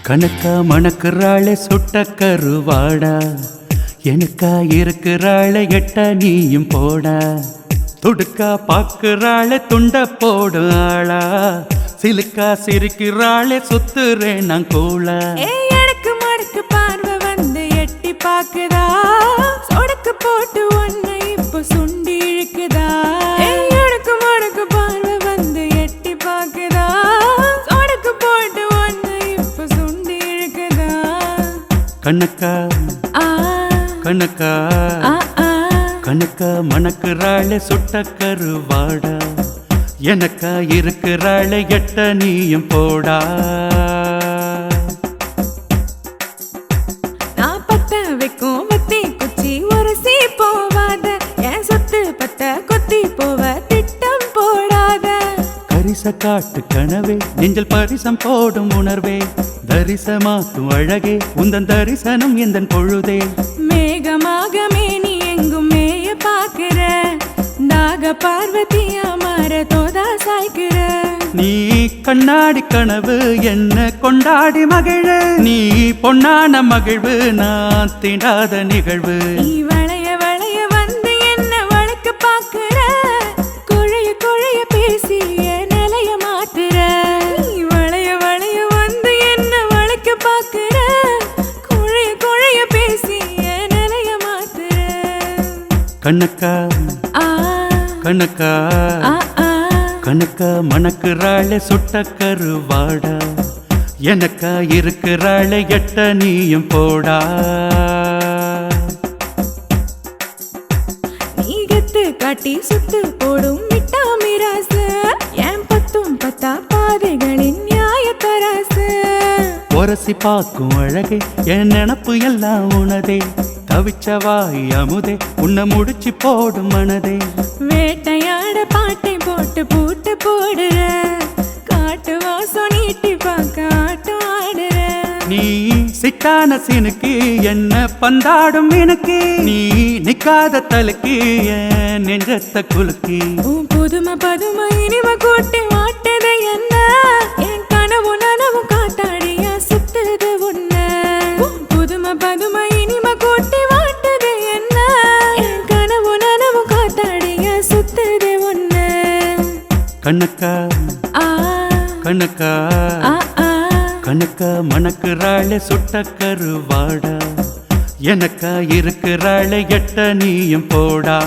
கணக்கா மணக்குறாளே சுட்ட கருவாடா, எனக்கா இருக்கிறாளே எட்ட நீயும் போடா. துடுக்கா பாக்குறாளே துண்ட போடும் ஆளா, சிலுக்கா சிரிக்கிறாளே சுத்துறேன் நான் கூளா. எனக்கு மடக்கு பார்வை வந்து எட்டி பாக்குதா, சொடக்கு போட்டு ஒன்னை இப்போ சுண்டி இழுக்குதா. எனக்கு மடக்கு பார்வை வந்து எட்டி பாக்குதா, சொடக்கு போட்டு ஒன்னை இப்போ சுண்டி இழுக்குதா. கணக்கா ஆ கணக்கா ஆ ஆ கணக்கா மணக்குறாளே சுட்ட கருவாடா, எனக்கா இருக்கிறாளே எட்ட நீயும் போடா. நான் பத்த வைக்கும் வத்தி குச்சி உரசி போவாத, என் சொத்து பத்த கொத்தி போவ திட்டம் போடாத. கரிச காட்டு கனவே நெஞ்சல் பரிசம் போடும் உணர்வே, தரிசமாக்கும் அழகே உந்தன் தரிசனம் எந்தன் பொழுதே. மேகமாக மேனி எங்கும் மேய பாக்குற, தாக பார்வதியா மாற தோதா சாய்க்கிற. நீ கண்ணாடி கனவு என்ன கொண்டாடி மகிழ, நீ பொன்னான மகிழ்வு நான் தீண்டாத நிகழ்வு. நீ வளைய வளைய வந்து என்ன வளைக்க பாக்குற, குழைய குழைய பேசி என் நிலைய மாத்துற. நீ வளைய வளைய வந்து என்ன வளைக்க பாக்குற, குழைய குழைய பேசி என் நிலைய மாத்துற. கணக்கா ஆ கணக்கா ஆ ஆ கணக்கா மணக்குறாளே சுட்ட கருவாடா, எனக்கா இருக்கிறாளே எட்ட நீயும் போடா. நீ கெத்து காட்டி சுத்து போடும் மிட்டா மிராசு, என் பத்தும் பத்தா பாதைகளின் நியாய தராசு. உரசி பார்க்கும் அழகே என் நினப்பு எல்லாம் உனதே, தவிச்சவாய் அமுதே உன்னை முடிச்சு போடும் மனதே. வேட்டையாட பாட்டை போட்டு பூட்டு போடுற, காட்டு வாசம் நீட்டி பார்க்க ஆட்டம் ஆடுற. நீ சிட்டான சினுக்கு என்ன பந்தாடும் எனக்கு, நீ நிக்காத தலுக்கு என் நெஞ்சத்த குலுக்கி. உன் புதுமை பதுமை இனிமை கூட்டி மாட்டது என்ன, என் கனவு நனவு காத்தாடியா சுத்துது உன்ன. உன் புதுமை பதுமை இனிமை கூட்டி மாட்டது என்ன, என் கனவு நனவு காத்தாடியா சுத்துது உன்ன. கணக்கா ஆ கணக்கா ஆ ஆ கணக்கா மணக்குறாளே சுட்ட கருவாடா, எனக்கா இருக்கிறாளே எட்ட நீயும் போடா.